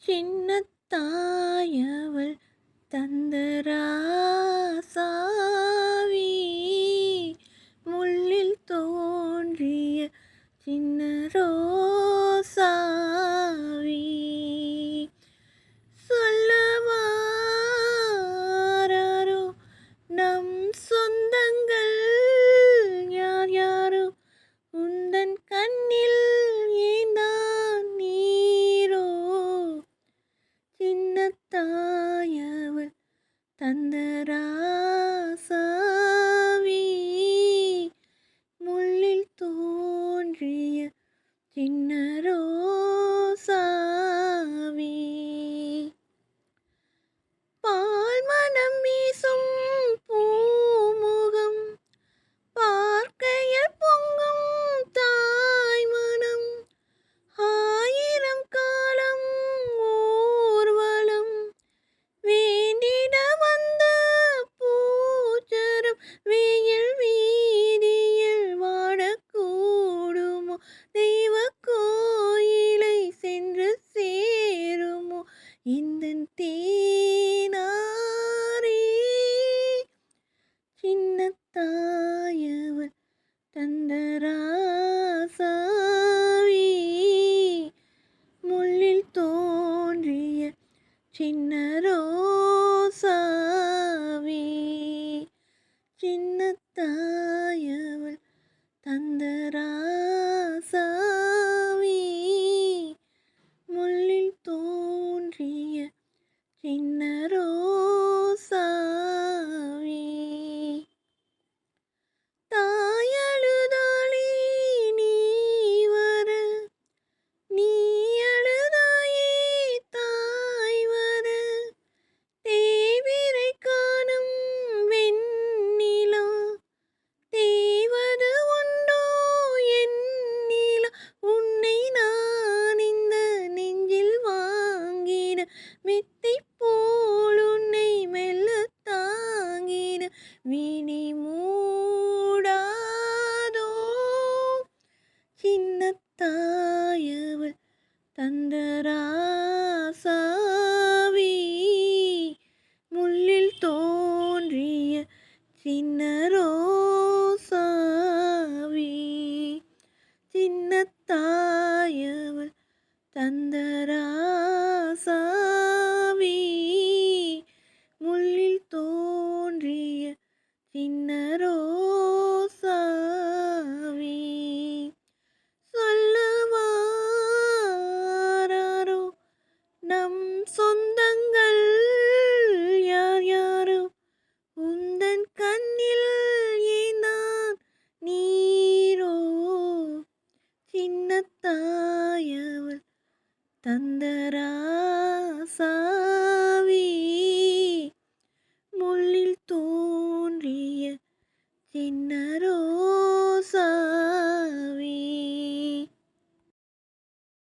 சின்னத்தாயவள் தந்த ராசாவி, முள்ளில் தோன்றிய சின்ன ரோசாவி. சொல்லவாரோ நம் சொந்தங்கள் யார் யாரோ, உந்தன் கண்ணில் ஏந்தான் நீரோ. சின்னத்தாயவள் தந்த ராசாவி, முள்ளில் தோன்றிய சின்ன ரோசாவி. பால் மனம் வீசும் பூமுகம் பார்க்கையில் பொங்கும் தாய் மனம், ஆயிரம் காலம் ஊர்வலம் வேண்டிட வந்த பூச்சரம். வெயில் வீதியில் வாடக்கூடுமோ, தெய்வ கோயிலை சென்று சேருமோ இந்தன் தேனாரே. சின்னத்தாயவள் தந்த ராசாவி, முள்ளில் தோன்றிய சின்ன ரோசாவி. சின்னத்தாயவள் தந்த ராசாவி, முள்ளில் தோன்றிய சின்ன ரோசாவி. தாயழுதாளி நீ வர, நீ அழுதாயே தாய் வர, தேவிரை காணும் வெண்ணிலா தேவது உண்டோ எண்ணிலா. உன்னை நான் இந்த நெஞ்சில் வாங்கிட, மெத்தை போல் உன்னை மெல்ல தாங்கிட விழி மூடாதோ. சின்னத்தாயவள் தந்த ராசாவி, முள்ளில் தோன்றிய சின்ன ரோசாவி. சின்னத்தாயவள் தந்த ராசாவி, முள்ளில் தோன்றிய சின்ன ரோசாவி. சொல்லவாரோ நம் சொந்தங்கள் யார் யாரோ, உந்தன் கண்ணில் ஏந்தான் நீரோ. சின்னத்தாயவள் தந்த ராசா